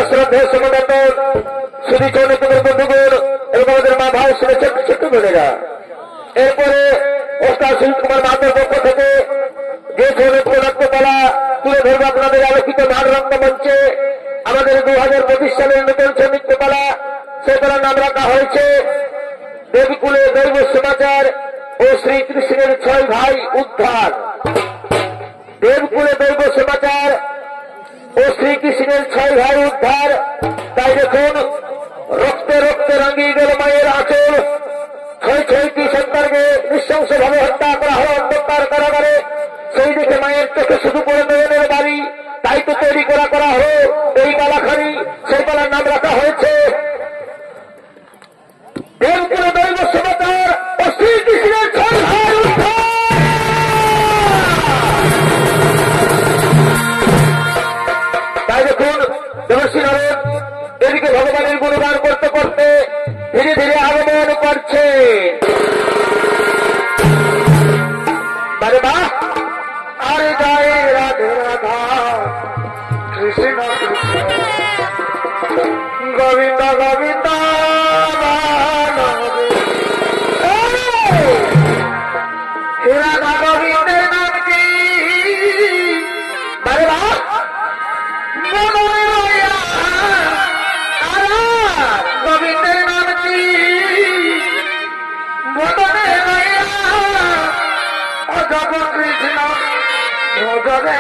শ্রদ্ধেয় সমবেত শ্রী চৌনপুরের বন্ধুগণ এবং আমাদের মা ভাই শুনে ছোট্ট বোনেরা, এরপরে ওস্তাদ সুজিত কুমার মাহাতোর পক্ষ থেকে যে চৌনপুর নাট্যকলা তুলে ধরবো আপনাদের আলোকিত মানরত্ন মঞ্চে আমাদের 2025 সালের নতুন নৃত্যকলা, সেগুলোর নাম রাখা হয়েছে দেবীকুলে দৈব সমাচার ও শ্রীকৃষ্ণের 6 ভাই উদ্ধার। দেবকুলে দৈব সমাচার ও শ্রীকৃষ্ণের 6 ভাই উদ্ধার। তাই দেখুন, রক্তে রক্তে রাঙিয়ে গেল মায়ের আঁচল। 6টি সন্তানকে নৃশংসভাবে হত্যা করা হল অন্ধকার কারাগারে। সেই দেখে মায়ের চোখে শুধু করে নয়নের বাড়ি। তাই তো তৈরি করা হল এই পালাখানি, সেই পালার নাম রাখা হয়েছে দেবকুলে দৈব সমাচার ও শ্রীকৃষ্ণের 6 ভাই উদ্ধার। রাধা আরে গায়ে রাধে রাধা কৃষ্ণ কৃষ্ণ গোবিন্দ গোবিন্দ রাধা গোবিন্দের নাম কি বারে বা গোবিন্দের নাম কি বদনে অজব কৃষ্ণ ভজনে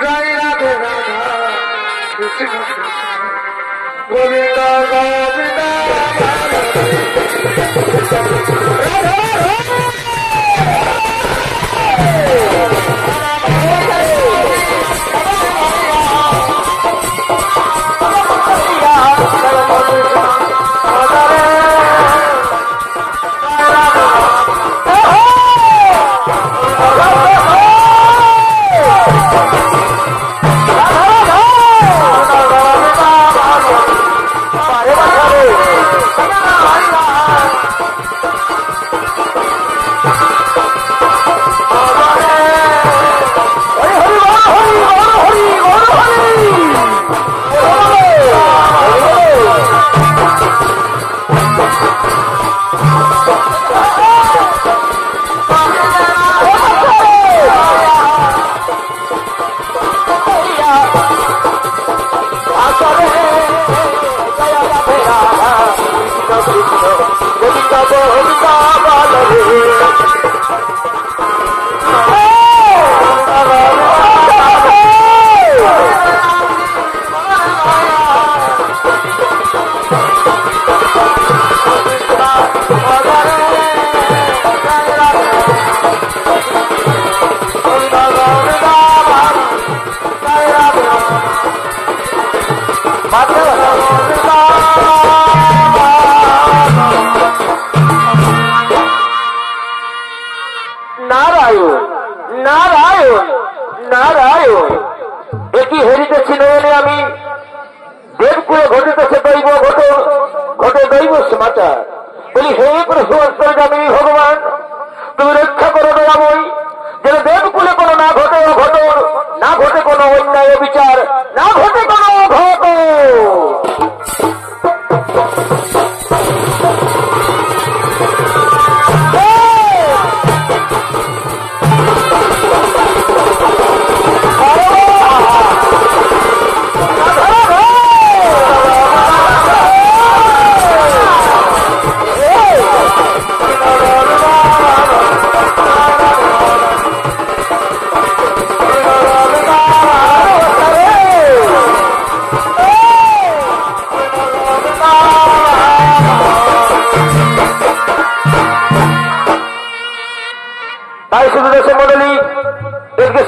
গাই রাধে রাধা কৃষ্ণ গোবিন্দ গোবিন্দ একই হরিতেছি নয়নে আমি দেবকুলে ঘটিতেছে দৈব ঘটে দৈব সমাচার বলি হে প্রভু অন্তর্যামী ভগবান তুমি রক্ষা করো দয়াময়ী যেন দেবকুলে কোনো না ঘটে অঘটন না ঘটে কোনো অন্যায় বিচার না ঘটে কোনো অঘট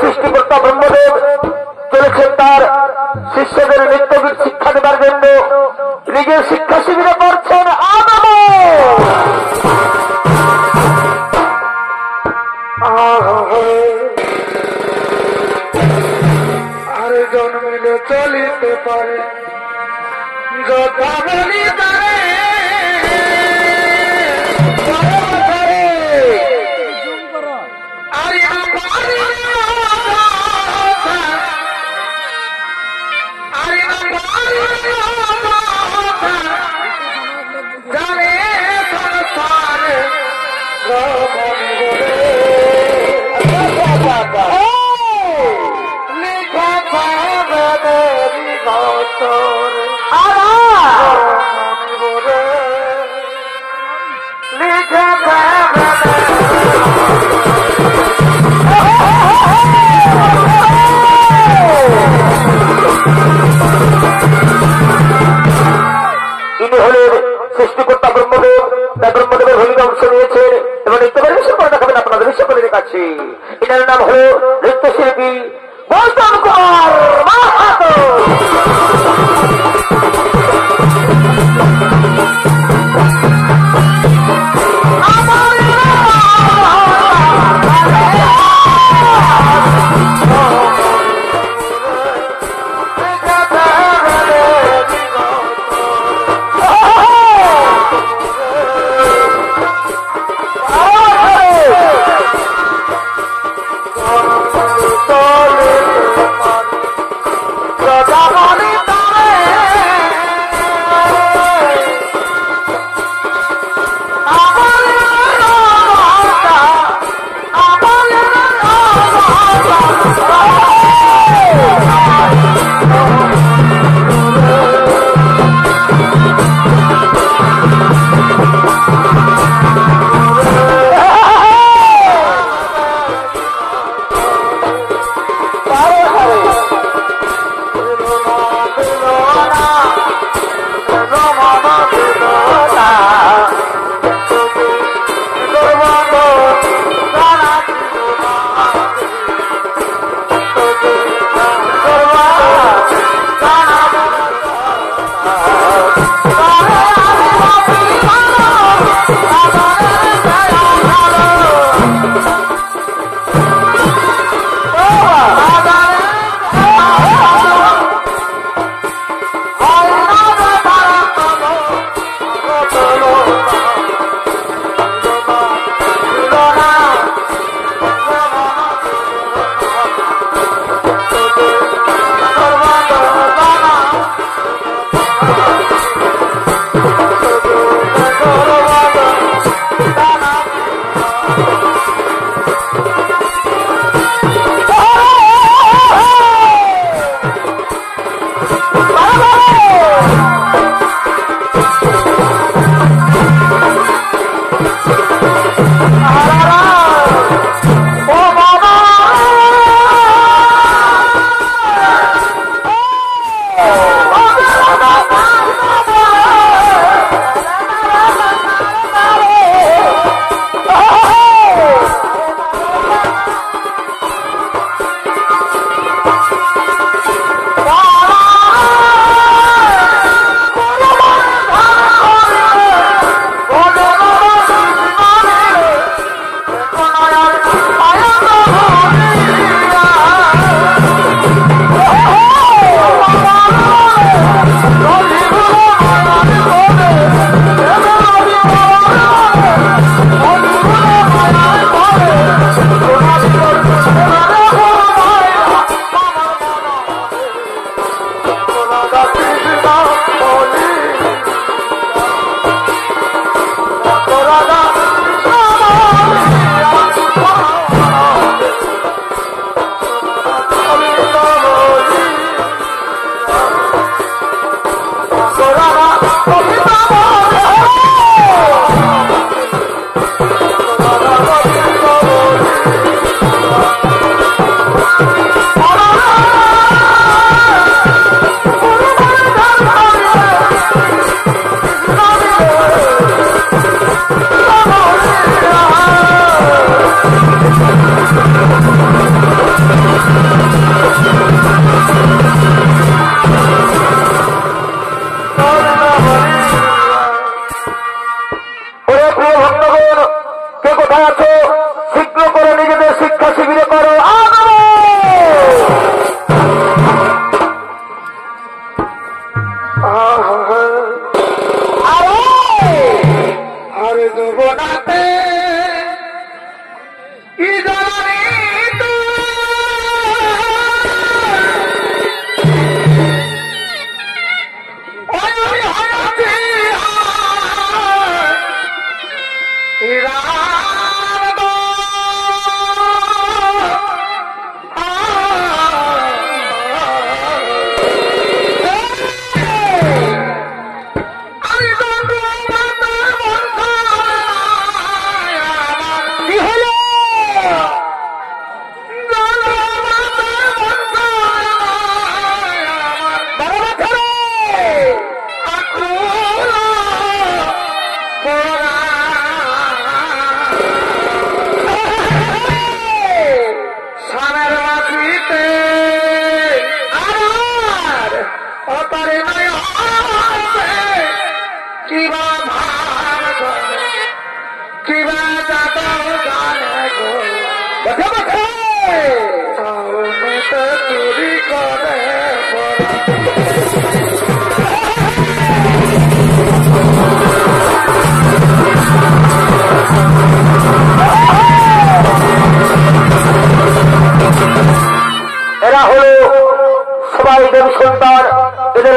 সৃষ্টিকর্তা ব্রহ্মদেব চলেছেন তার শিষ্যদের নিত্যগীত শিক্ষা দেবার জন্য নিজের শিক্ষা শিবিরে পড়ছেন আরে জন্মিলে চলিতে পারে যথা বলি তারে সৃষ্টিকর্তা ব্রহ্মদেব তাই ব্রহ্মদেবের ভূমিকা অংশ নিয়েছেন এবং নৃত্য পরিবেশন করে দেখাবেন আপনাদের সকলের কাছে। এটার নাম হল নৃত্যশিল্পী গৌতম কুমার মাহাতো।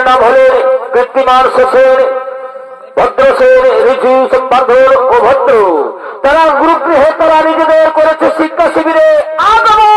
নাম হলেন কীর্তিমান সেন, ভদ্র সেন, ঋষি সম্বর্ধন ও ভদ্র। তারা গুরুগৃহে তারা নিজেদের করেছে শিক্ষা শিবিরে আগমন।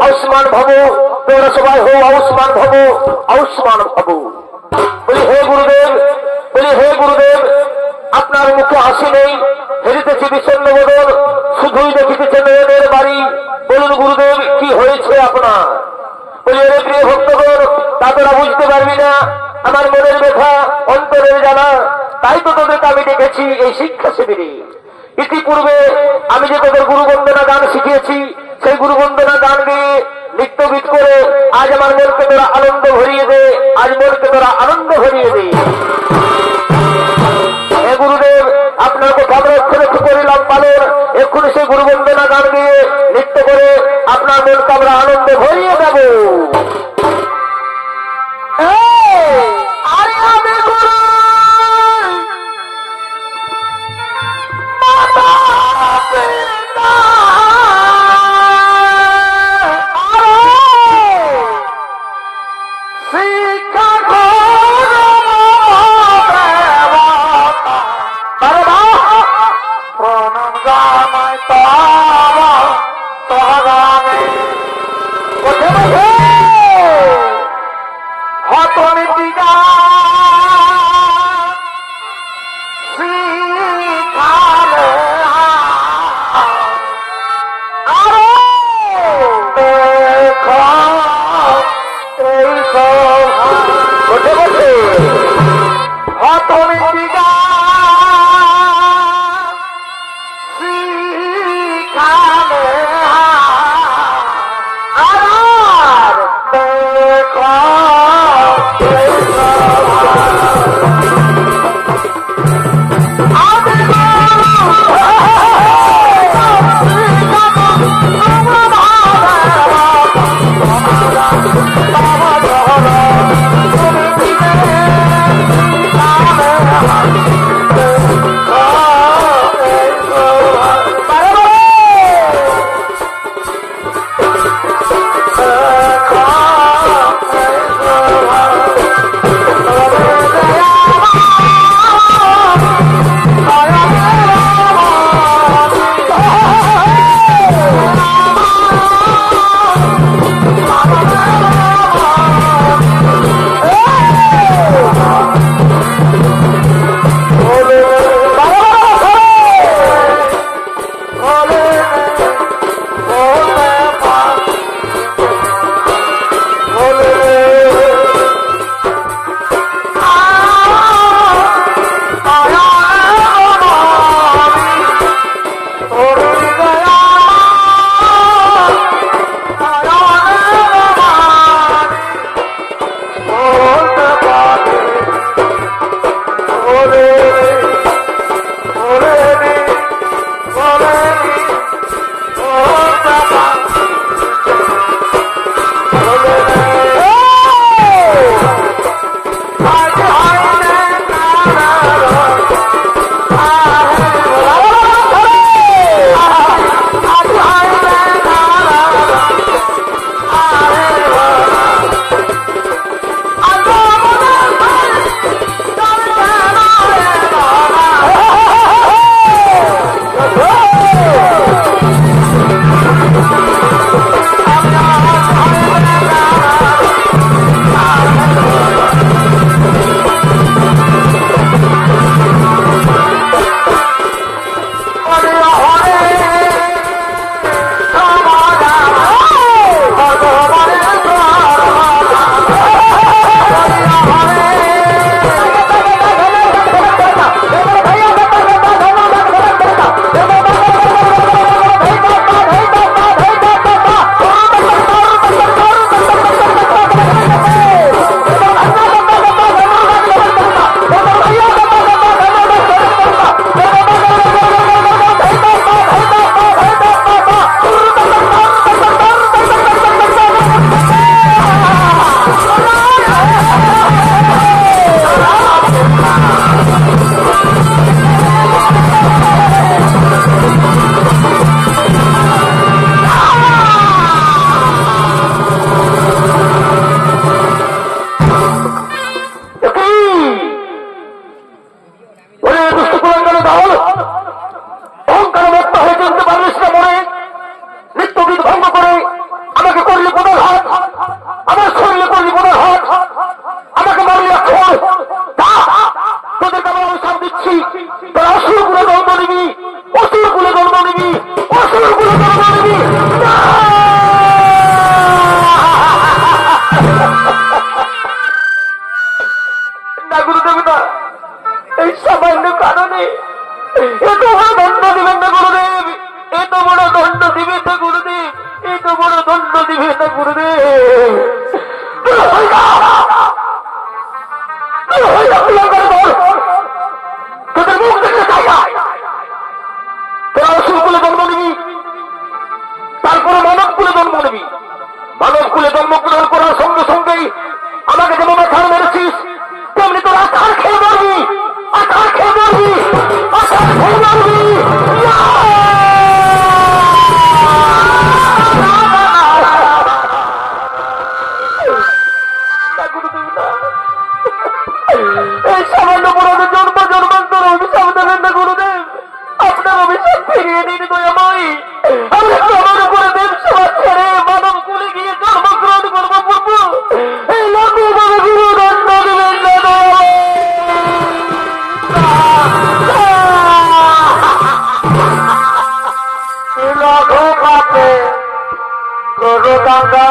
आयुष्मान भवो তোমরা সবাই হো আयुष्मान भवो आयुष्मान भवो। বলি হে গুরুদেব, বলি হে গুরুদেব, আপনার মুখে হাসি নেই, হেরিতেছি বিষণ্ণ বদন, শুধুই দেখিতেছে মেয়েদের বাড়ি। বলুন গুরুদেব কি হয়েছে আপনার? বলি রে প্রিয় ভক্তগণ, তা তোরা বুঝতে পারবি না আমার মনের ব্যথা, অন্তরের জানা, তাই তো তোদেরকে আমি দেখেছি এই শিক্ষা শিবিরে। ইতিপূর্বে আমি যে তোদের গুরুবন্দনা গান শিখিয়েছি, সেই গুরুবন্দনা গান দিয়ে নৃত্যগীত করে আজ আমার মনকে তোরা আনন্দ ভরিয়ে দে, আজ মনকে তোরা আনন্দ ভরিয়ে দে। হে গুরুদেব, আপনার কথা আমরা অক্ষরে করিলাম পালন, এক্ষুনি সেই গুরুবন্দনা গান দিয়ে নৃত্য করে আপনার মনকে আমরা আনন্দ ভরিয়ে দেব। জন্ম নিবি। মানব কুলে জন্মগ্রহণ করার সঙ্গে সঙ্গেই আমাকে যেমন আছাড় মেরেছিস, তেমনি তোর আছাড় খেয়ে মরবি, আছাড় খেয়ে মরবি, আছাড় খেয়ে মরবি। এই সামান্য পুরানো জন্ম জন্মান্তর অভিশাপ দেবেন না গুরুদেব, আপনার অভিশাপ ফিরিয়ে দিন দয়াময়ী। আমরা আমার উপরে দেব সমাজ ছেড়ে মানব কুলে গিয়ে জন্মগ্রহণ করবো প্রভু। এই লক্ষ্য গুরু দণ্ড দেবেন না লঘু পাপে গরু দাঙ্গা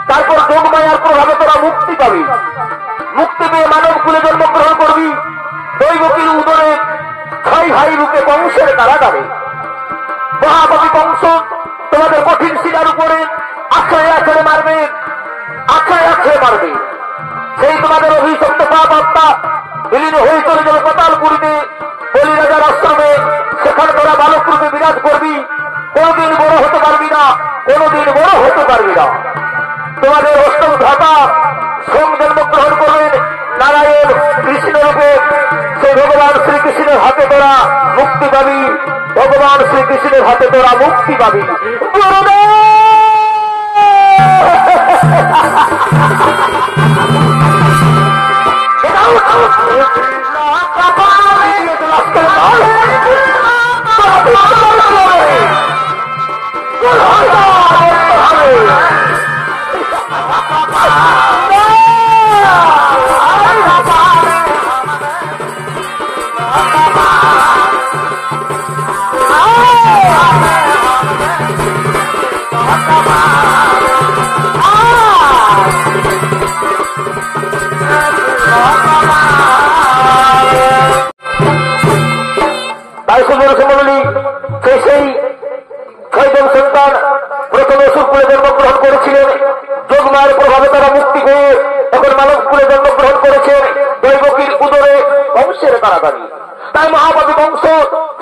তারপর যোগমায়ার প্রভাবে তোরা মুক্তি পাবি। মুক্তি পেয়ে মানব কুলে জন্মগ্রহণ করবি। দৈবকীর উদরে 6 ভাই রূপে বংশের কারাগারে মহাবলী বংশ তোমাদের কঠিন শিলার উপরে আছড়ে আছড়ে মারবে, আছড়ে আছড়ে মারবে। সেই তোমাদের অভিশপ্ত পাপ আত্মা বিলীন হয়ে চলে যাবে পাতালপুরীতে, বলি রাজার আশ্রমে। সেখানে তোরা বালক রূপে বিরাজ করবি। কোনদিন বড় হতে পারবি না, কোনদিন বড় হতে পারবি না। তোমাদের অষ্টম ভ্রাতা সোম জন্মগ্রহণ করবেন নারায়ণ কৃষ্ণ রূপে। সেই ভগবান শ্রীকৃষ্ণের হাতে তোরা মুক্তি পাবি, ভগবান শ্রীকৃষ্ণের হাতে তোরা মুক্তি পাবি। সেই 6 জন সন্তান প্রথমে অসুরকুলে জন্মগ্রহণ করেছিলেন। যোগমায়ের প্রভাবে তারা মুক্তি পেয়ে এখন মানব কুলে জন্মগ্রহণ করেছেন। দৈবকীর উদরে বংশের কারাগারে। তাই মহাপাপী বংশ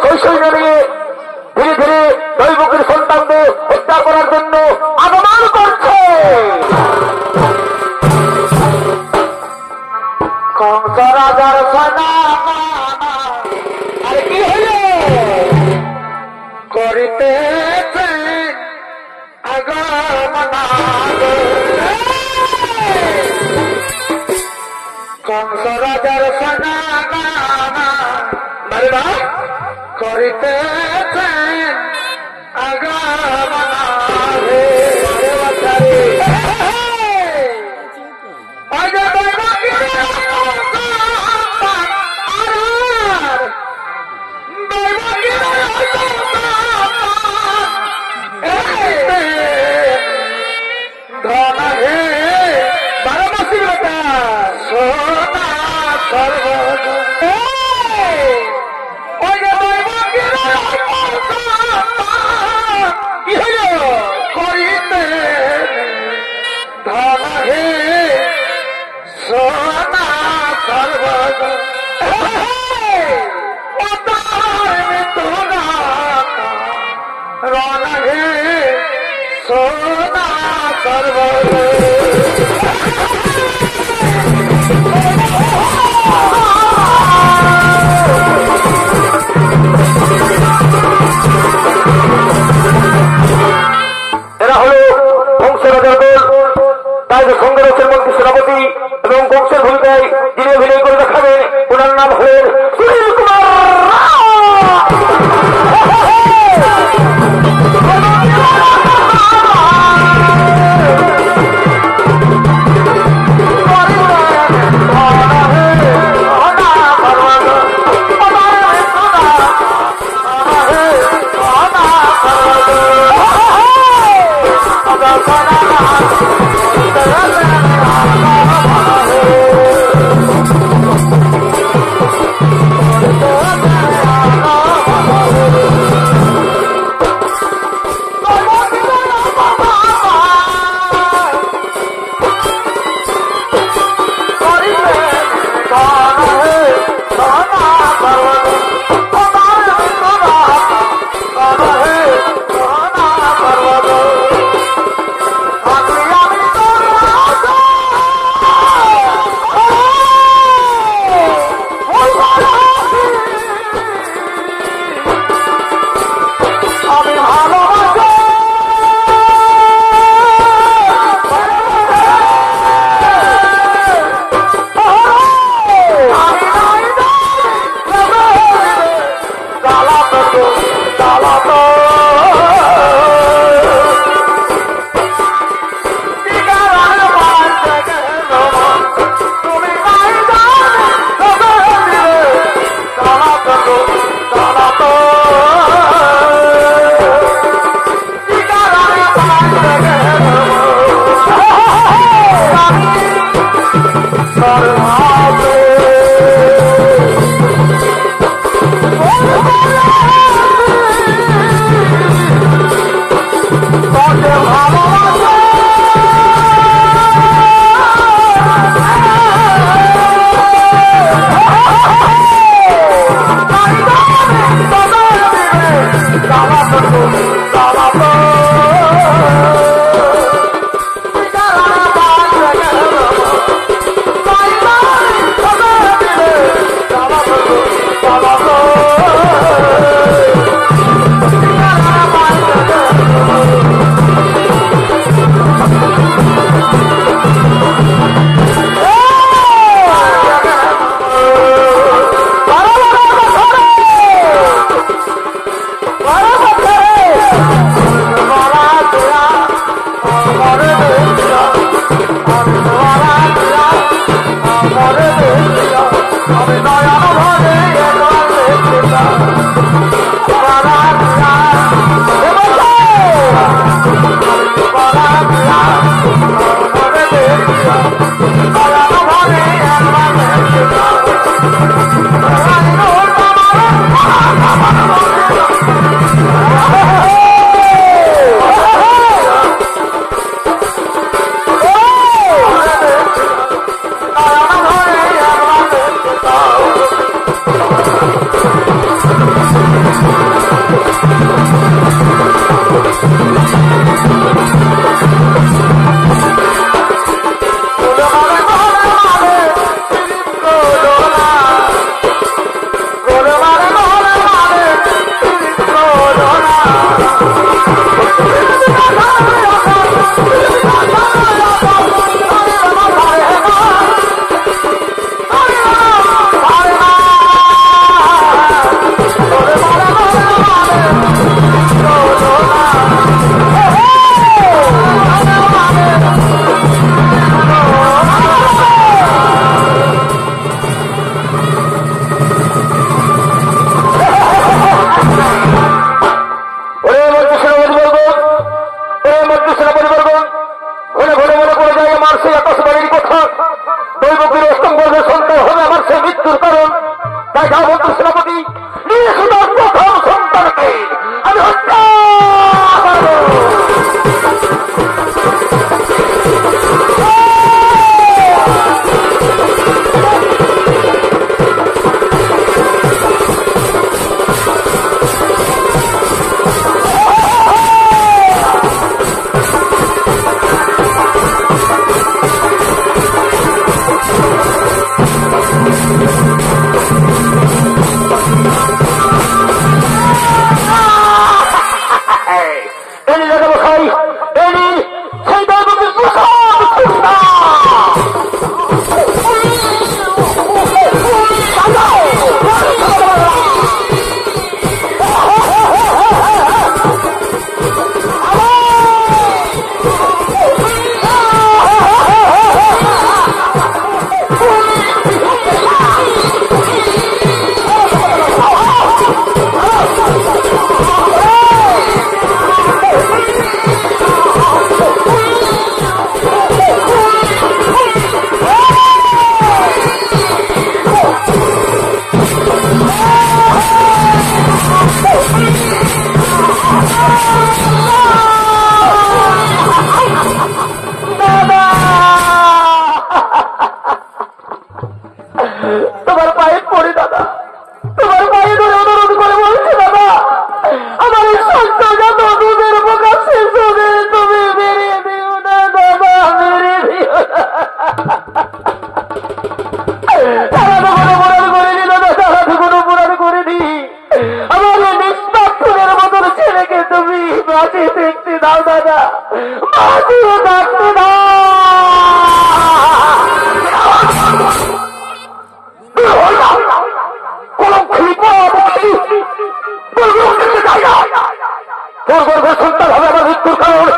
শৈশব নিয়ে ধীরে ধীরে দৈবকীর সন্তানদের হত্যা করার জন্য আগমন করছে। কংস রাজার সেনা আর কি হলো করিতেছে কংস রাজার সেনা করিতেছে কংগ্রেসের মন্ত্রী সেনাপতি এবং বংশের ভূমিকায় যিনি অভিনয় করে দেখাবেন ওনার নাম হলেন সুনীল কুমার মাটি দেখতে দাও দাদা, মাটিও দেখতে দাও। কলম খুলি তোর গর্ভের সন্তান হবে আমার মৃত্যুর কারণ।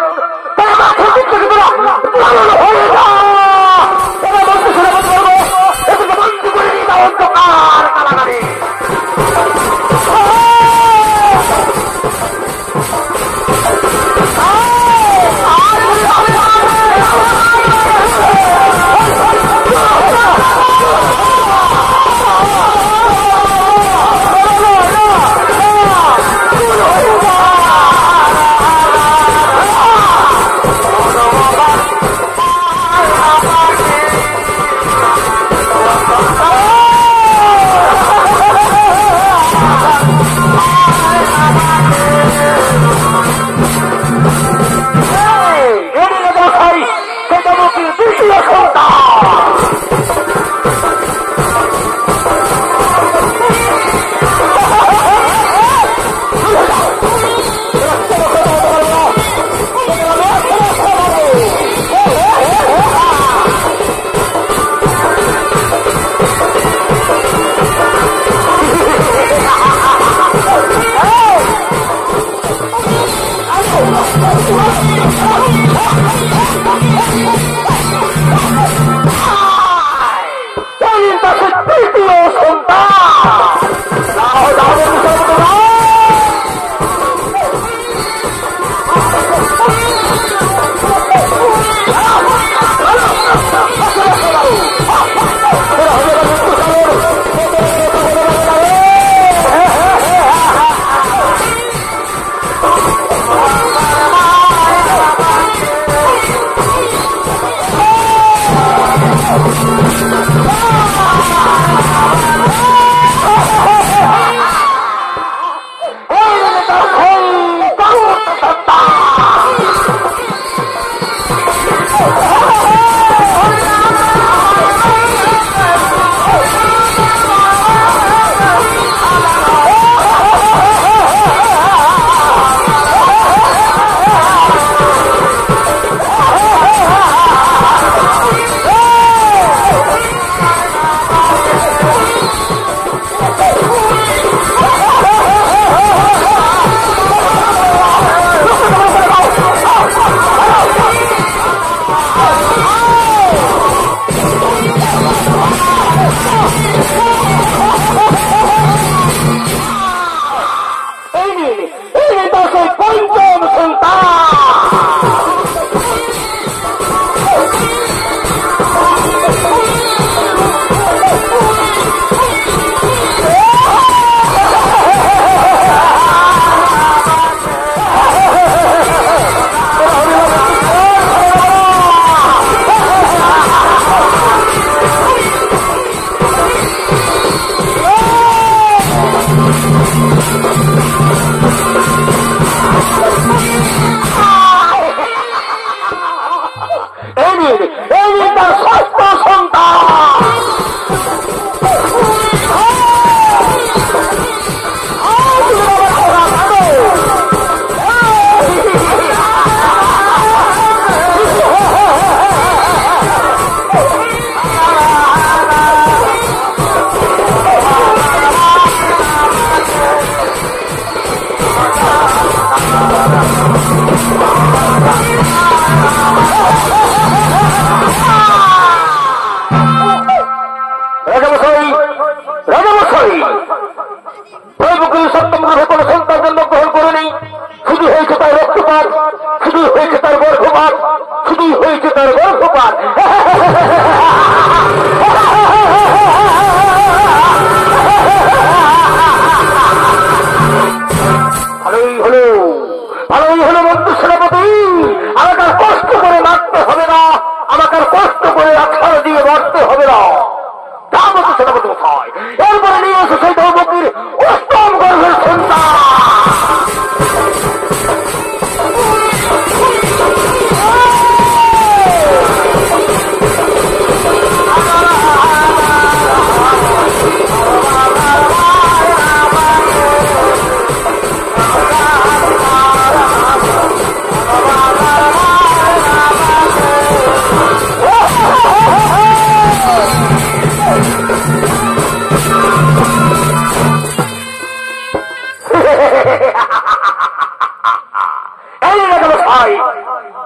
এই ভাই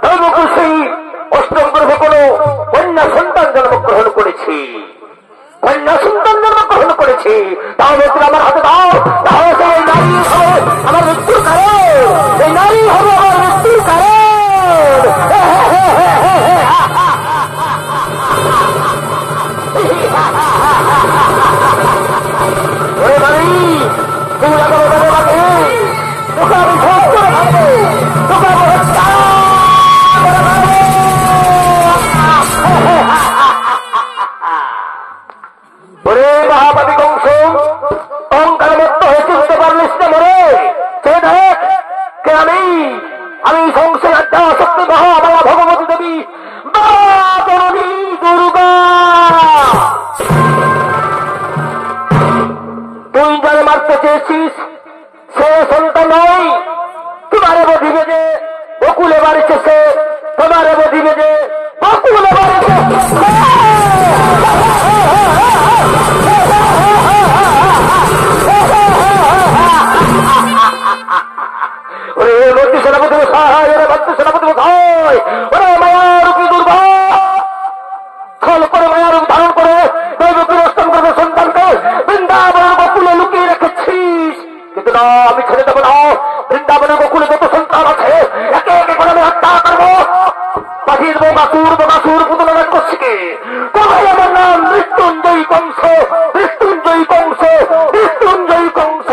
দৈবকুল সেই অষ্টম গ্রহে কোন কন্যা সন্তান জন্মগ্রহণ করেছি, কন্যা সন্তান জন্মগ্রহণ করেছি, তাহলে তুমি আমার হাতে দাও, তাহলে সেই নারী হবে আমার মৃত্যুর কারণ, এই নারী হবে আমার মৃত্যুর কারণ। মহাপাপী কংস অহংকার মুক্ত হয়ে চলতে পারলিস না মরে, সে দেখ কে আমি সংশয় আড্ডা শক্তি মহামায়া ভগবতী দেবী জননী দুর্গা। তুই যারে মারতে চেয়েছিস সে সন্তান নয়, তোমারে বধি বেজে বকুলে বাড়িছে সে, তোমারে বধি বেজে বকুলে বাড়িছে। সেনাপতি মশাই, ওরে ভক্ত সেনাপতি মশাই, ওরে মায়ারূপী দুর্গা ছল করে মায়ারূপ ধারণ করে দৈবকীর অষ্টম গ্রহের সন্তানকে বৃন্দাবনের বকুলে লুকিয়ে রেখেছিস, কিন্তু না আমি ছেড়ে দেবো না। বৃন্দাবনের বকুলে যত সন্তান আছে একে একে করে আমি হত্যা করবো, পাঠিয়ে দেবো বাসুর পুতুল রাক্ষসীকে। তবে আমার নাম মৃত্যুঞ্জয়ী কংস, মৃত্যুঞ্জয়ী কংস, মৃত্যুঞ্জয়ী কংস।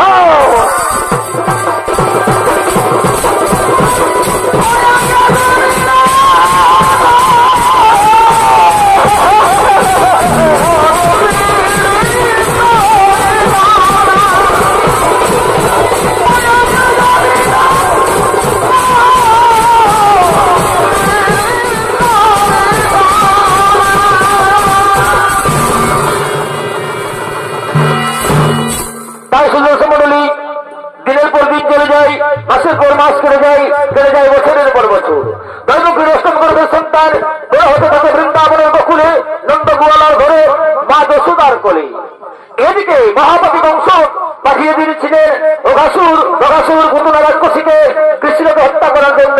মাসের পর মাস কেটে যায় বছরের পর বছর। দৈবকীর অষ্টম গ্রহের সন্তান বড় হতে থাকে বৃন্দাবনের বকুলে নন্দগোয়ালার ঘরে মা যশোদার কোলে। এদিকে মহাপাপী বংশ পাঠিয়ে দিয়েছিলেন অঘাসুর পুতুল রাক্ষসীকে কৃষ্ণকে হত্যা করার জন্য,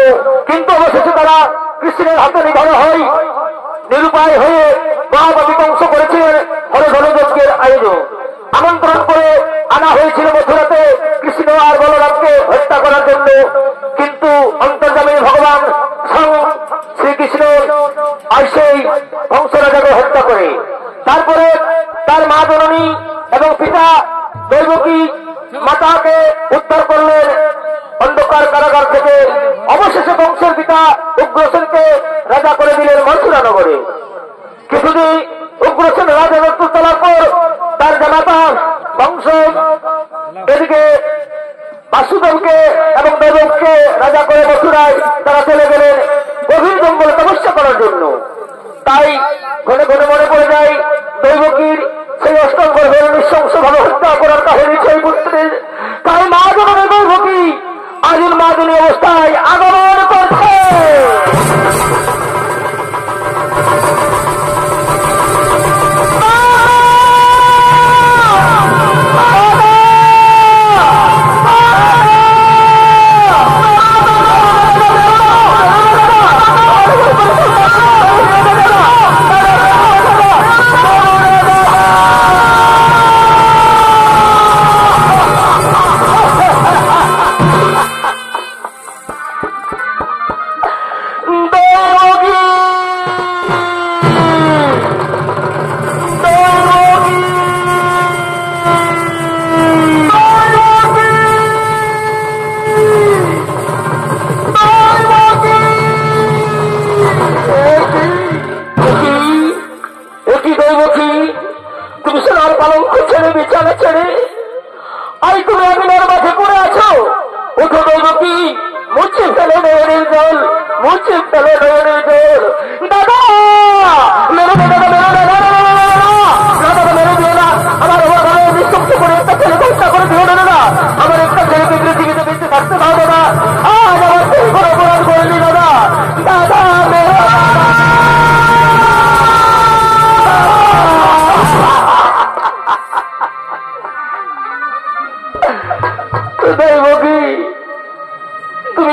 কিন্তু অবশেষে তারা কৃষ্ণের হাতে নিধন হয়। নিরুপায় হয়ে মহাপাপী বংশ করেছিলেন হরধন যজ্ঞের আয়োজন। আমন্ত্রণ করে আনা হয়েছিল মথুরাতে কৃষ্ণ আর বলরামকে হত্যা করার জন্য, কিন্তু অন্তর্যামী ভগবান শ্রীকৃষ্ণ আর সেই বংশরাজাকে হত্যা করে। তারপরে তার মা জননী এবং পিতা দৈবকী মাতাকে উদ্ধার করলেন অন্ধকার কারাগার থেকে। অবশেষে বংশের পিতা উগ্রসেনকে রাজা করে দিলেন মথুরা নগরে। কিছুদিন উগ্রসেন রাজত্ব চলার পর তার জামাতা বংশ এদিকে বাসুদেবকে এবং দৈবককে রাজা করে মথুরায় তারা চলে গেলেন গভীর জঙ্গলে তপস্যা করার জন্য। তাই ঘনে ঘনে মনে পড়ে যায় দৈবকীর সেই অষ্টম গ্রহের নৃশংসভাবে হত্যা করার কাহিনী সেই পুত্রের। তাই মা জননী দৈবকী আজুল মাদুনী অবস্থায় আগমন করছে।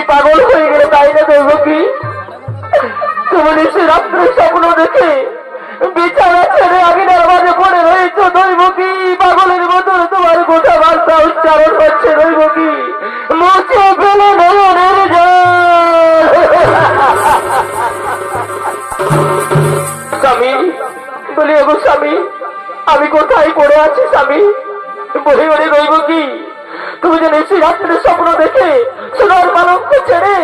পাগল হয়ে গেলে তাই না দৈবকী? তুমি নিশ্চয় রাত্রে স্বপ্ন দেখে বিছানা ছেড়ে আগুনের মাঝে পড়ে রয়েছ দৈবকী। পাগলের মতন তোমার গোটা বার্তা উচ্চারণ হচ্ছে দৈবকী। মুছে ফেলে নয়নের জল। স্বামী বলি, ওগো স্বামী, আমি কোথায় পড়ে আছি স্বামী? বলি বলি দৈবকী, তুমি যে নিশ্চয়ই রাত্রে স্বপ্ন দেখে সোনার পালঙ্ক ছেড়ে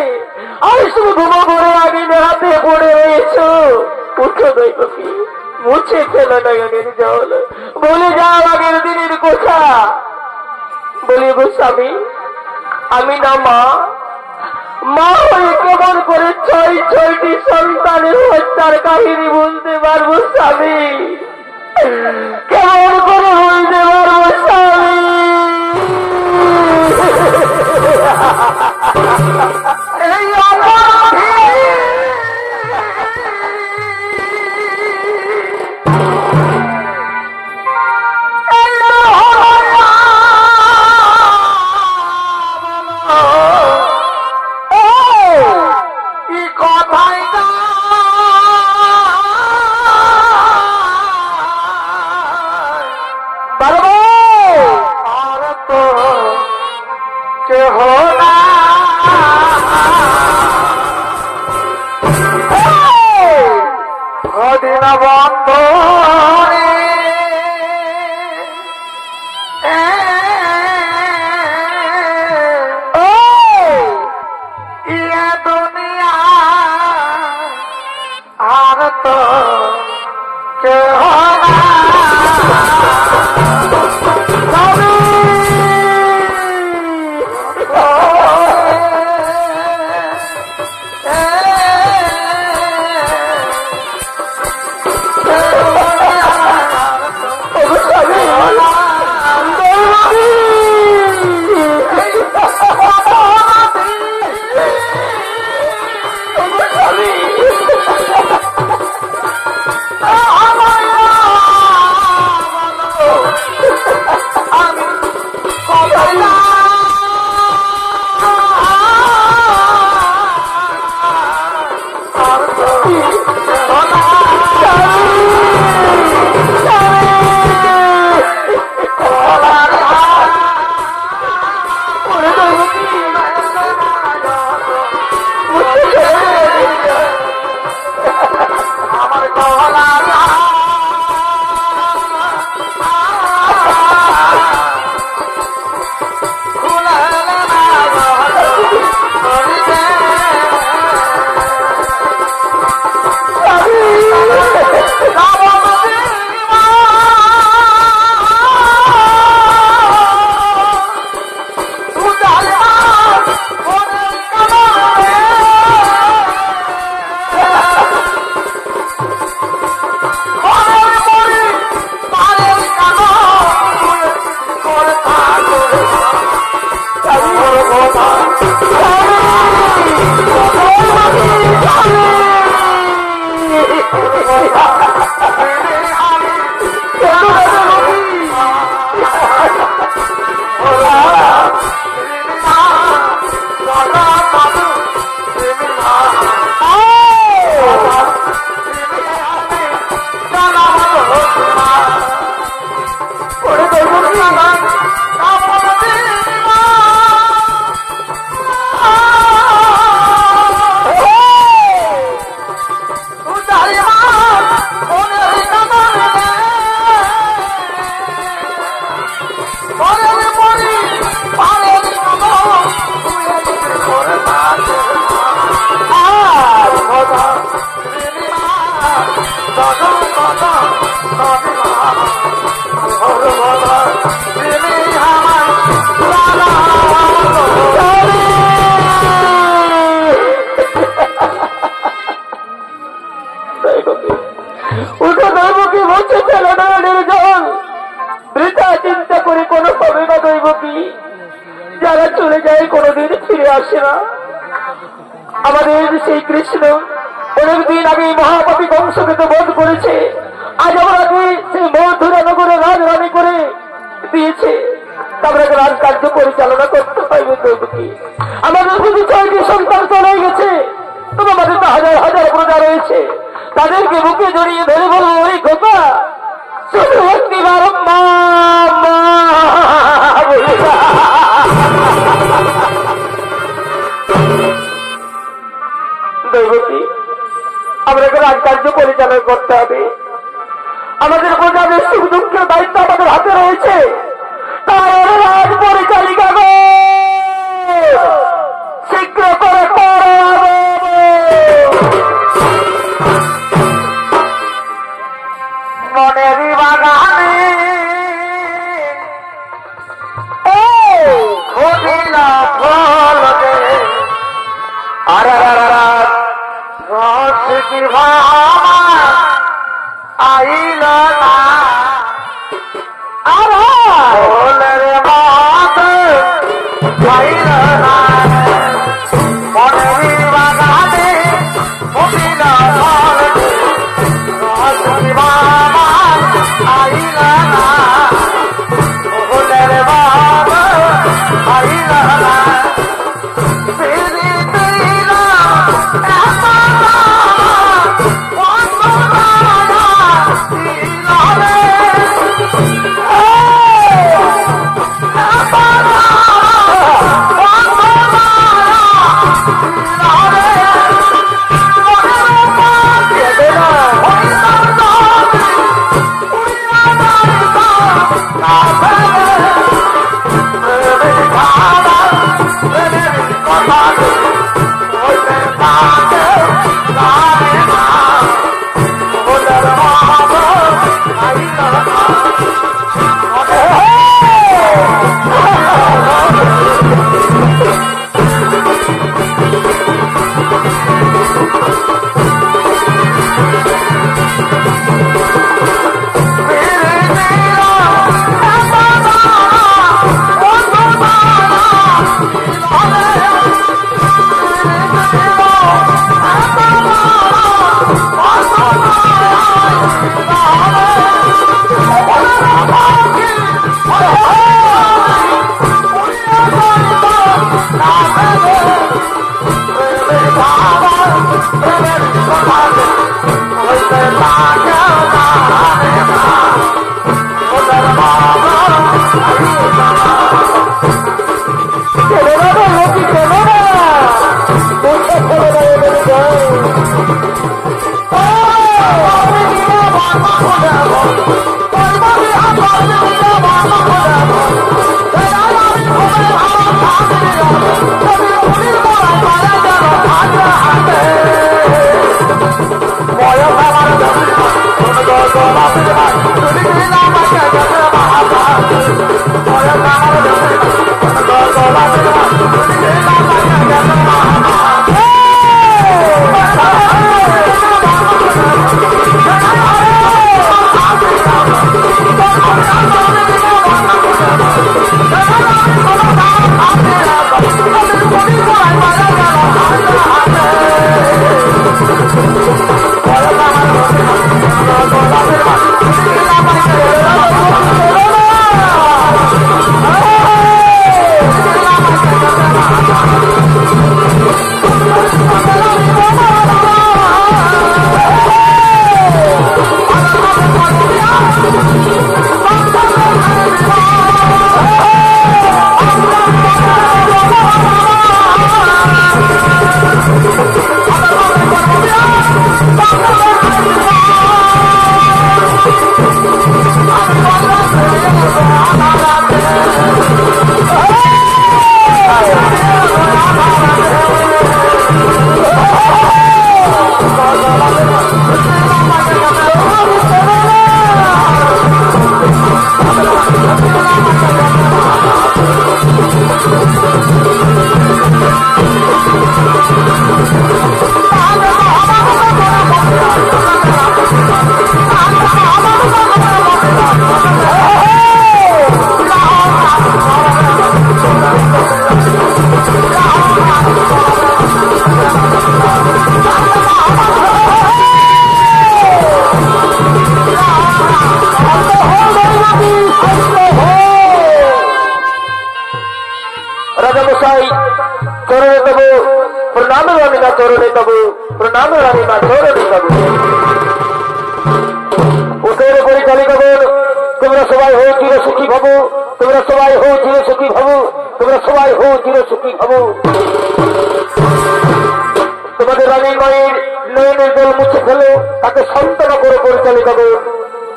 আর শুধু ঘুমো করে আগুনের হাতে পড়ে রয়েছ। উঠো দৈবকী, মুছে ফেলো নয়নের জল, বলে যাও আগের দিনের কথা। বলি গো স্বামী, আমি না মা হয়ে কেমন করে ছয়টি সন্তানের হত্যার কাহিনী বলতে পারবো স্বামী? কেমন করে বলতে পারবো স্বামী? এই আপনাকে রাজকার্য পরিচালনা করতে পারবে। দেবকী, আমাদের শুধু 6টি সন্তান চলে গেছে, তবে আমাদের তো হাজার হাজার প্রজা রয়েছে, তাদেরকে বুকে জড়িয়ে ধরে বলবো ওই কথা শুধু একটিবার মা মা বলে। দেবকী, আমাদেরকে রাজকার্য পরিচালনা করতে হবে, আমাদের প্রজাদের সুখ দুঃখের দায়িত্ব আমাদের হাতে রয়েছে। তার রাজ পরিচালিকা গো, শীঘ্র করে মনেরই বাগানে ফুটিলা ফল দে আর কি ভাবা আইল না আর রে মাত আইল না মনেরই বাগানে ফুটিলা ফল দে কি ভাবা আইল না রে মাত আইল না Bye. চরণে তব, প্রণাম রানীমা চরণে তব। উঠের পরিচালিকাগণ, তোমরা সবাই হো চির সুখী ভব, তোমরা সবাই হো চির সুখী ভব, তোমরা সবাই হো চির সুখী ভব। তোমাদের রানীর মায়ের নয়নের জল মুছে ফেলো, তাকে সান্ত্বনা করে পরিচালিকাগণ,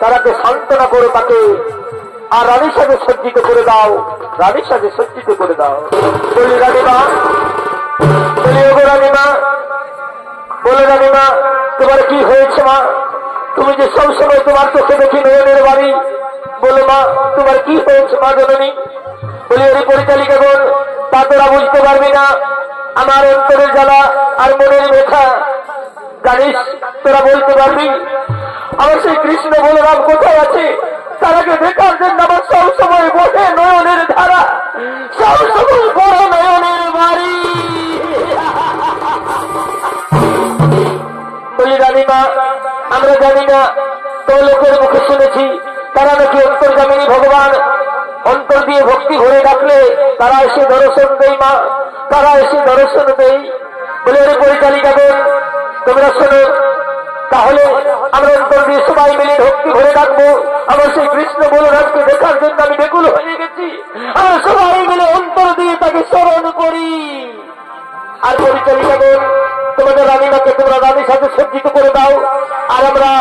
তারাকে সান্ত্বনা করে তাকে আর রানীর সাথে সজ্জিত করে দাও, রানীর সাথে সজ্জিত করে দাও। বলি রানীমা, বলি ওগো রানীমা, বলে রানীমা তোমার কি হয়েছে মা? তুমি যে সবসময় তোমার চোখে দেখি নয়নের বাড়ি, বলে মা তোমার কি হয়েছে মা জননী? বলি ওই পরিচালিকাগণ, তা তোরা বুঝতে পারবি না, আমার অন্তরের জ্বালা আর মনের ব্যথা জানিস, তোরা বলতে পারবি? আমার সেই কৃষ্ণ বলরাম কোথায় আছে? তারাকে দেখার জন্য আমার সবসময় বসে নয়নের ধারা, সবসময় বড় নয়নের বাড়ি। বলি রানীমা, আমরা জানি না, তো লোকের মুখে শুনেছি তারা নাকি অন্তর্যামিনী ভগবান, অন্তর দিয়ে ভক্তি ভরে ডাকলে তারা এসে দর্শন দেয় মা, তারা এসে দর্শন দেয়। বলে ওরে পরিচালিকাগণ, তোমরা শোনো, তাহলে আমরা অন্তর দিয়ে সবাই মিলে ভক্তি ভরে ডাকবো। আমার সেই কৃষ্ণ বলরামকে দেখার জন্য আমি বেকুল হয়ে গেছি, আমরা সবাই মিলে অন্তর দিয়ে তাকে স্মরণ করি। আর পরিচালিকাগণ, তোমাদের রানীমাকে তোমরা রানীর সাথে সজ্জিত করে দাও, আর আমরা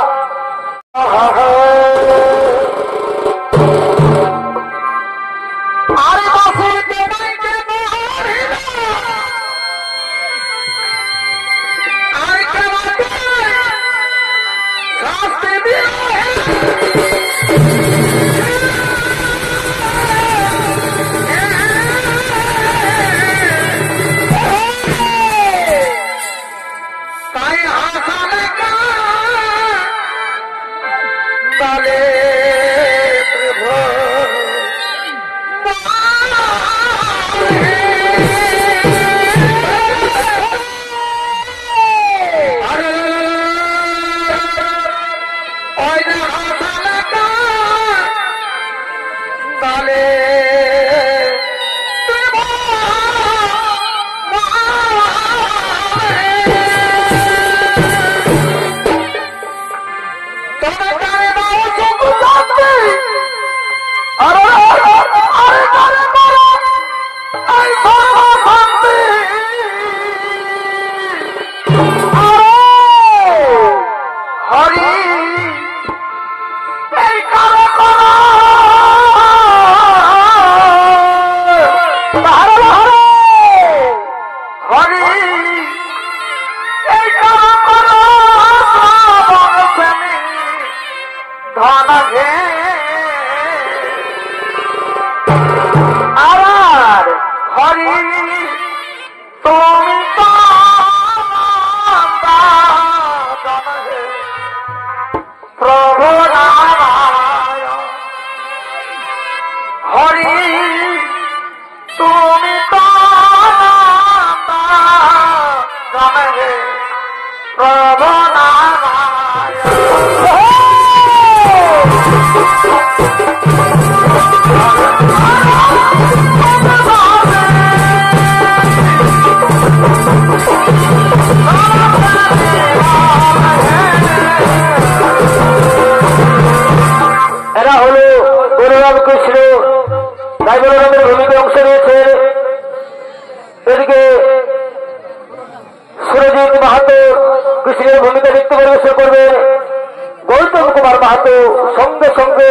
সঙ্গে সঙ্গে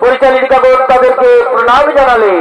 পরিচালিকাগণ তাদেরকে প্রণাম জানালে।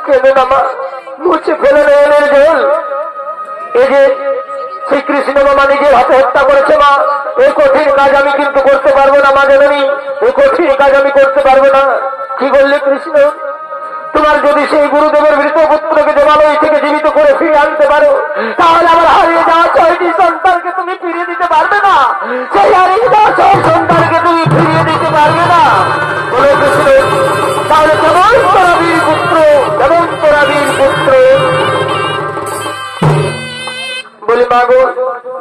কেঁদে না মা, মুছে ফেলে নয়নের জল। এই যে শ্রীকৃষ্ণ মামা নিজের হাতে হত্যা করেছে মা, এই কঠিন কাজ আমি কিন্তু করতে পারবো না মা জননী, এই কঠিন কাজ আমি করতে পারবো না। কি বললে কৃষ্ণ? তোমার যদি সেই গুরুদেবের মৃত পুত্রকে দেবালয় থেকে জীবিত করে ফিরে আনতে পারো, তাহলে আমার হারিয়ে যাওয়া 6টি সন্তানকে তুমি ফিরিয়ে দিতে পারবে না? সেই হারিয়ে যাওয়া 6 সন্তানকে তুমি ফিরিয়ে দিতে পারবে না? বলে কৃষ্ণ, তাহলে কেমন তোরা বীর পুত্র, কেমন তোরা বীর পুত্র? বলি মা গো,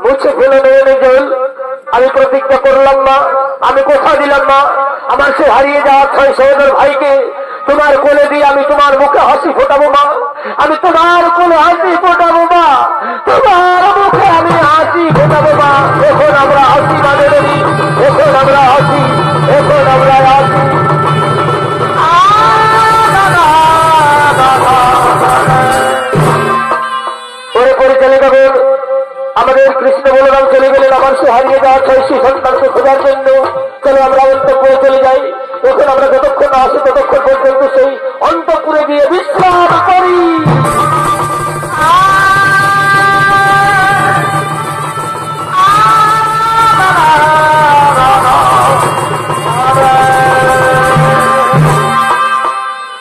মুছে ফেলে নয়নের জল। আমি প্রতিজ্ঞা করলাম মা, আমি কথা দিলাম মা, আমার সে হারিয়ে যাওয়া 6 সহোদর ভাইকে তোমার কোলে দিয়ে আমি তোমার মুখে হাসি ফোটাবো মা, আমি তোমার কোলে হাসি ফোটাবো মা, তোমার মুখে আমি হাসি ফোটাবো মা। এখন আমরা হাসি মানে নেই, এখন আমরা হাসি, এখন আমরা হাসি। পরে পরে চলে যাবেন আমাদের কৃষ্ণ বলরাম, চলে গেলেন আমার সে হারিয়ে যাওয়া 6টি সন্তানকে খোঁজার জন্য। চলো আমরা অন্তঃপুরে চলে যাই। এখন আমরা যতক্ষণ না আসি ততক্ষণ পর্যন্ত সেই অন্তঃপুরে গিয়ে বিশ্রাম করি।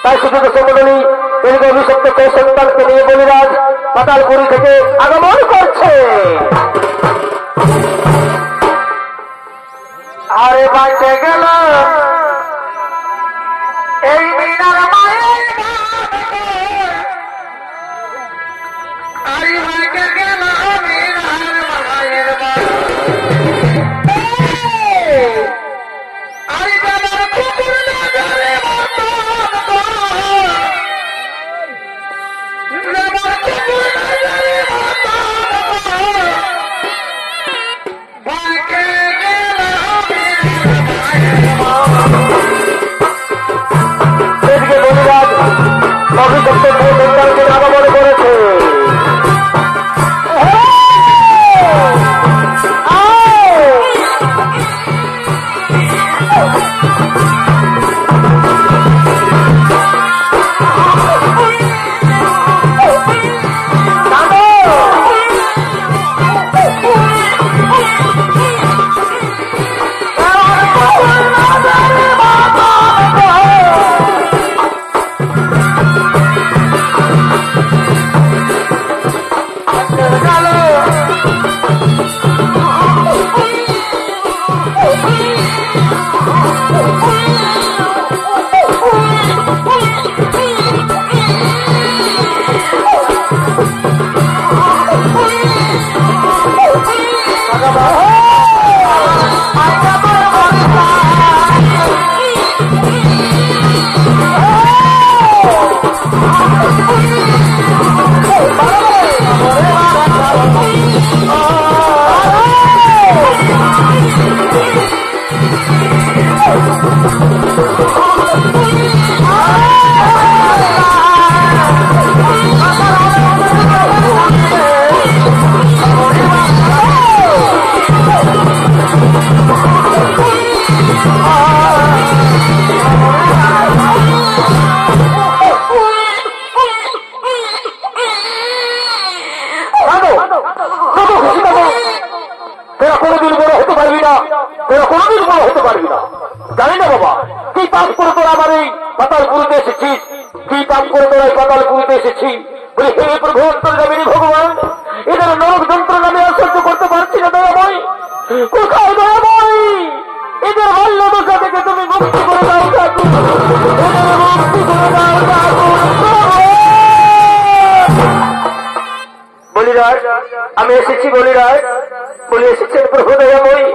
তাই শুধু মন্ডলী, এদিকে অভিষক্ত 6 সন্তানকে নিয়ে বলিরাজ পাতালপুরী থেকে আগমন করছে। আরে বাঁচে গেল এই মিনার মায়ের, আরে বাঁচে গেল মিনার মায়ের, আরে বাবার কুকুর নজরে মতো, বাবার কুকুর নজরে মতো, বাঁচে গেল এদিকে বলিরাজ অভিযুক্ত সন্তানকে আগমন করেছে। তোরা কোনোদিন বড় হতে পারবি না, তোরা কোনোদিন বড় হতে পারবি না। জানি না বাবা, কি পাপ করে তোরা আমার এই পাতালপুরীতে এসেছিস, কি পাপ করে তোরা এই পাতালপুরীতে এসেছিস। বলি হে প্রভু অন্তর্যামিনী ভগবান, এদের নরক যন্ত্রণা আমি আর সহ্য করতে পারছি না দয়াময়, কোথাও দয়াময়, এদের বাল্য দশা থেকে তুমি মুক্তি করে দাও ঠাকুর, এদের মুক্তি করে দাও ঠাকুর। বলিরাজ আমি এসেছি, বলিরাজ বলে এসেছেন প্রভু দয়াময়,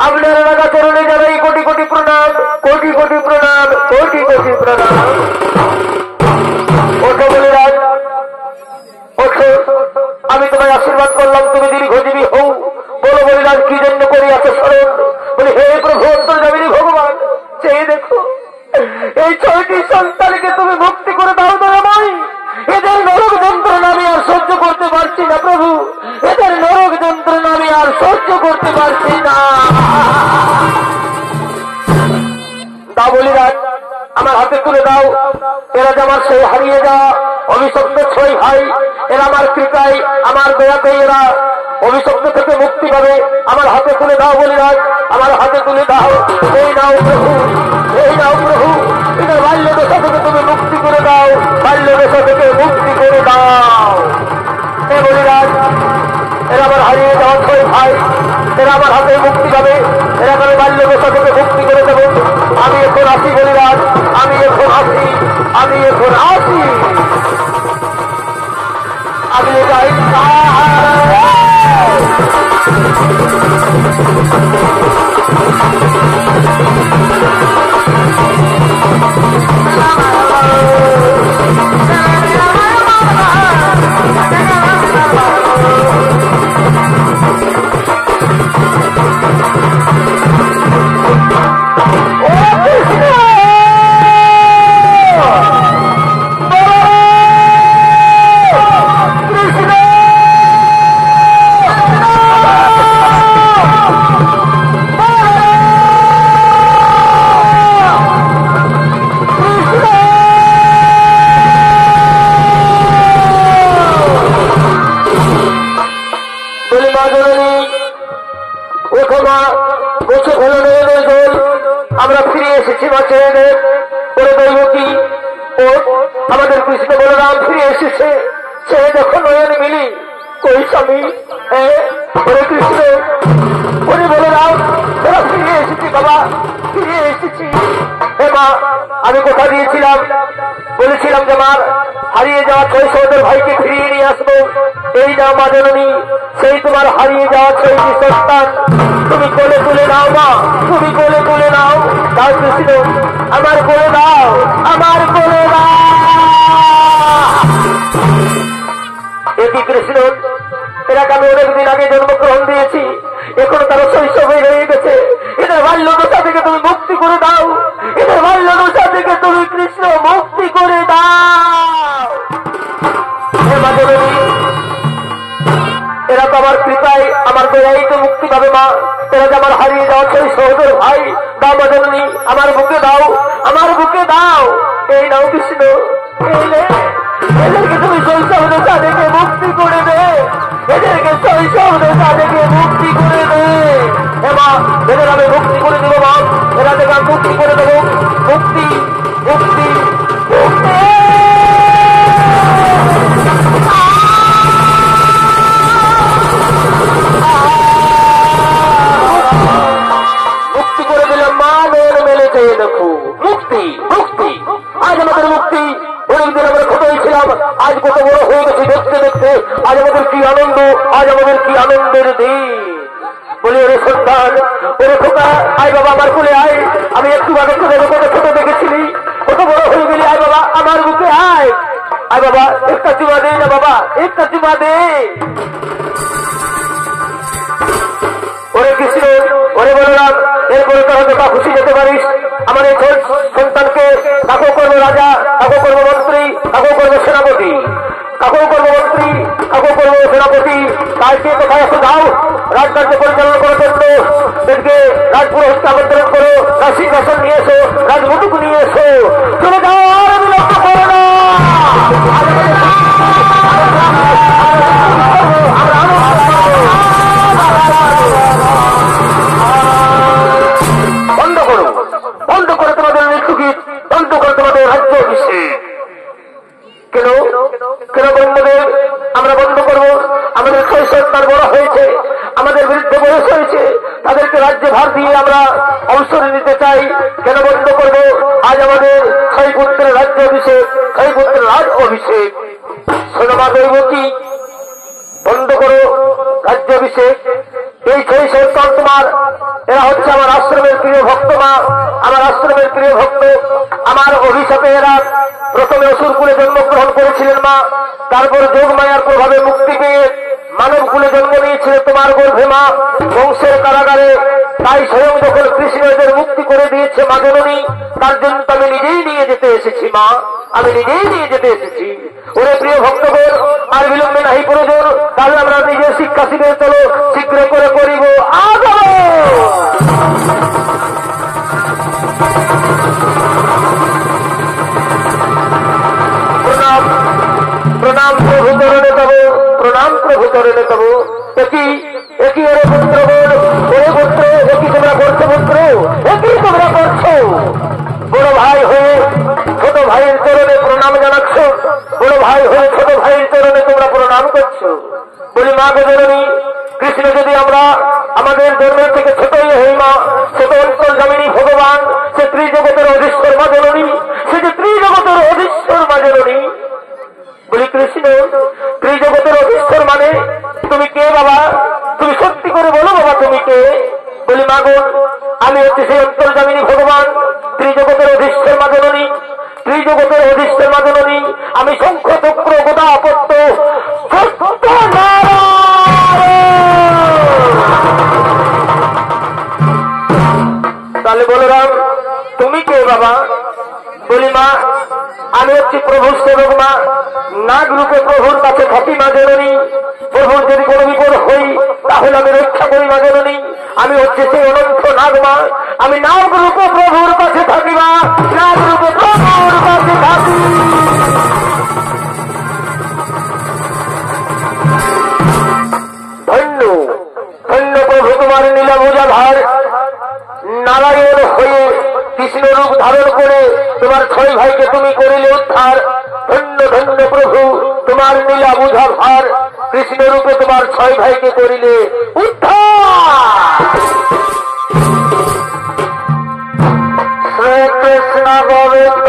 আপনার রাগা চরণে জানাই কোটি কোটি প্রণাম, কোটি কোটি প্রণাম, কোটি কোটি প্রণাম। ওঠো বলিরাজ ওঠো, আমি তোমায় আশীর্বাদ করলাম, তুমি দীর্ঘজীবী হও। বলো বলিরাজ কি জন্য করি এত স্মরণ? বলি হে প্রভু অন্তর্যামিনী ভগবান, চেয়ে দেখো এই 6টি সন্তানকে তুমি মুক্তি করে দাও দয়াময়, এদের নরক যন্ত্রণা আমি আর সহ্য করতে পারছি না প্রভু, এদের নরক যন্ত্রণা আমি আর সহ্য করতে পারছি না। দাও বলিরাজ, আমার হাতে তুলে দাও, এরা যে আমার সেই হারিয়ে যাওয়া অভিশপ্ত ছয় ভাই, এরা আমার কৃপায় আমার দয়াতে এরা অভিশপ্ত থেকে মুক্তি পাবে। আমার হাতে তুলে দাও বলিরাজ, আমার হাতে তুলে দাও। এই নাও প্রভু, এই নাও প্রভু, এদের বাল্য দশা থেকে তুমি মুক্তি করে দাও, বাল্য দশা থেকে মুক্তি করে দাও। এ বলিরাজ, এরা আমার হারিয়ে যাওয়া ছয় ভাই, এরা আমার হাতে মুক্তি পাবে, এরা আমি বাল্য দশা থেকে মুক্তি করে দেব। আমি এখন আসি বলিরাজ, আমি এখন আসি, আমি এখন আসি, আমি যাই। আমরা ফিরে এসেছি মা ছেলেদের ওরে দৈবতী, ও আমাদের কৃষ্ণ বলরাম ফিরে এসেছে। সে যখন নয়ন মিলি কই স্বামী, ওরে কৃষ্ণ, ওরে বলরাম, ওরা ফিরে এসেছি বাবা, ফিরে এসেছি। হে মা, আমি কথা দিয়েছিলাম, বলেছিলাম যে আমার হারিয়ে যাওয়া ছয় সহোদর ভাইকে ফিরিয়ে নিয়ে আসবো। এই না মা জননী, সেই তোমার হারিয়ে যাওয়া ছয়টি সন্তান তুমি কোলে তুলে নাও মা, তুমি কোলে তুলে নাও। তাও কৃষ্ণ, আমার কোলে দাও, আমার কোলে দাও। এটি কৃষ্ণ, এরাকে আমি অনেকদিন আগে জন্মগ্রহণ দিয়েছি, এখন তারা শৈশব হয়ে রয়ে গেছে। এদের বাল্য দশা থেকে তুমি মুক্তি করে দাও, এদের বাল্য দশা থেকে তুমি কৃষ্ণ মুক্তি করে দাও। এরা তো আমার কৃপায় আমার দয়াই তো মুক্তি পাবে মা। এরা যে আমার হারিয়ে যাওয়া সেই সহোদর ভাই, দাও মা জননী, আমার বুকে দাও, আমার বুকে দাও। এই নাও কৃষ্ণ, এদেরকে তুমি শৈশব দশা থেকে মুক্তি করে দে, এদেরকে শৈশব দশা থেকে মুক্তি করে দে। হে মা, এদের আমি মুক্তি করে দেবো মা, এরা থেকে আমি মুক্তি করে দেবো। মুক্তি, মুক্তি, মুক্তি। মুক্তি করে দিলাম মা, নয়ন মেলে চেয়ে দেখো। মুক্তি, মুক্তি, আজ আমাদের মুক্তি। অনেকদিন আমরা ছোট হয়েছিলাম, আজ কত বড় হয়ে গেছি দেখতে দেখতে। আজ আমাদের কি আনন্দ, আজ আমাদের কি আনন্দের দিন। বলি ওরে সন্তান, ওরে খোকা, আয় বাবা আমার কোলে আয়। আমি একটু আগে তোদের কত ছোট দেখেছিলি, কত বড় হয়ে গেলি, আয় বাবা আমার বুকে আয়। আয় বাবা, একটা চুমা দে না বাবা, একটা চুমা দে। ওরে কৃষ্ণ, ওরে বলরাম, এরপরে তো হয়তো খুশি যেতে পারিস। আমার এই সন্তানকে কাকু করবো রাজা, কাকু করবো মন্ত্রী, কাকু করবো সেনাপতি, কাকু করবো মন্ত্রী, কাকু করবো সেনাপতি। তাইকে কোথায় এসে যাও, রাজকার্য পরিচালনা করার জন্য এদেরকে রাজপুরোহিতকে আমন্ত্রণ করো, রাজ সিংহাসন নিয়ে এসো, রাজমুটুক নিয়ে এসো। চলে যাও, আর বিলম্ব করো না। বন্ধ করো, বন্ধ করে তোমাদের মৃত্যুগীত, বন্ধ করে তোমাদের রাজ্য অভিষেক। কেন কেন বন্ধুদের আমরা বন্ধ করবো? আমাদের ছয় সন্তান বড় হয়েছে, আমাদের বিরুদ্ধে বয়স হয়েছে, তাদেরকে রাজ্য ভার দিয়ে আমরা অবসর নিতে চাই। কেন বন্ধ করবো? আজ আমাদের ছয় পুত্রের রাজ্য অভিষেক, ছয় পুত্রের রাজ অভিষেক। সোনামা দৈবতী, বন্ধ করো রাজ্য অভিষেক। এই ছয় সন্তান তোমার, এরা হচ্ছে আমার আশ্রমের প্রিয় ভক্ত মা, আমার আশ্রমের প্রিয় ভক্ত। আমার অভিশাপে এরা প্রথমে অসুরকুলে জন্মগ্রহণ করেছিলেন মা, তারপর যোগমায়ার প্রভাবে মুক্তি পেয়ে মানব কুলে জন্ম নিয়েছিল তোমার গর্ভে মা, বংশের কারাগারে। তাই স্বয়ং যখন কৃষ্ণ এদের মুক্তি করে দিয়েছে মা জননী, তার জন্য আমি নিজেই নিয়ে যেতে এসেছি মা, আমি নিজেই নিয়ে যেতে এসেছি। ওরে প্রিয় ভক্তগণ, আর বিলম্বে নাহি প্রয়োজন, তাহলে আমরা নিজের শিক্ষা শিবির চলো শীঘ্র করে করিব আগমন। প্রণাম প্রভু চরণে তব, প্রণাম প্রভু চরণে তব। একই একই ওরে পুত্রগণ, ওরে পুত্র, একই তোমরা করছো পুত্র, একই তোমরা করছো। বড় ভাই হয়ে ছোট ভাইয়ের চরণে প্রণাম জানাচ্ছ, বড় ভাই হয়ে ছোট ভাইয়ের চরণে তোমরা প্রণাম করছো। বলি মা গো জননী, কৃষ্ণ যদি আমরা আমাদের ধর্মের থেকে ছোটই হই মা, ছোট অন্তর্গামিনী ভগবান, সে ত্রিজগতের অধীশ্বর মা জননী, সে যে ত্রিজগতের অধীশ্বর মা জননী। বলি কৃষ্ণ, ত্রিজগতের অধীশ্বর মানে তুমি কে বাবা? তুমি সত্যি করে বলো বাবা তুমি কে? বলি মা গো, আমি হচ্ছে সেই অন্তর্গামিনী ভগবান, ত্রিজগতের অধীশ্বর মা জননী, ত্রিজগতের অধীশ্বর মা জননী। আমি শঙ্খ চক্র গদা পদ্ম তাহলে বলরাম তুমি কে বাবা? বলি মা, আমি হচ্ছি প্রভুর সেবক মা, নাগ রূপে প্রভুর কাছে থাকি মা জননী। প্রভুর যদি কোনো বিপদ হই তাহলে আমি রক্ষা করি মা জননী। আমি হচ্ছে সেই অনন্ত নাগ মা, আমি নাগ রূপে প্রভুর কাছে থাকি মা, নাগ রূপে প্রভুর কাছে থাকি। ধন্য ধন্য প্রভু তোমার নীলা বোঝা ভার, নারায়ণ হয়ে কৃষ্ণ রূপ ধারণ করে তোমার ছয় ভাইকে তুমি করিলে উদ্ধার। ধন্য ধন্য প্রভু তোমার নীলা বোঝা ভার, কৃষ্ণ রূপে তোমার ছয় ভাইকে করিলে উদ্ধার। শ্রীকৃষ্ণ গোবিন্দ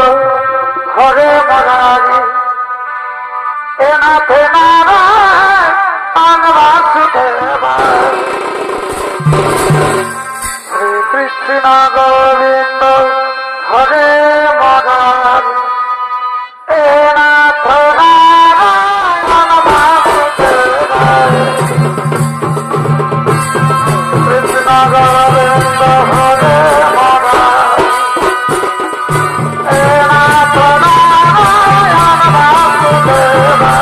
হরে মুরারি, এ নাথে নারায়ণ বাসুদেবা। শ্রীকৃষ্ণ গোবিন্দ হরে মুরারি, এ নাথ নারায়ণ বাসুদেবা। কৃষ্ণ গোবিন্দ হরে মুরারি, এ নাথ নারায়ণ বাসুদেবা।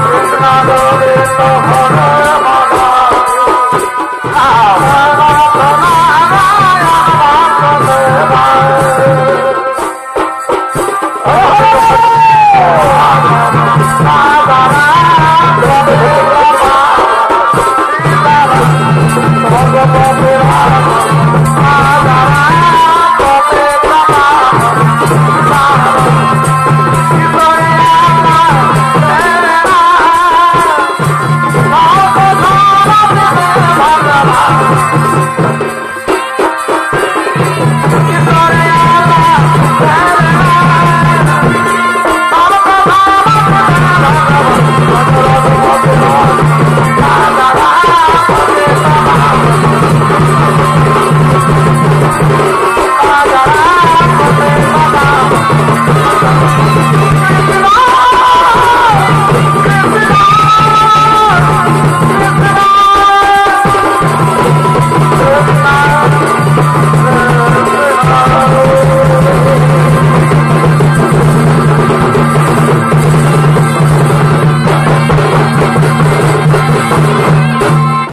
Krishna Govinda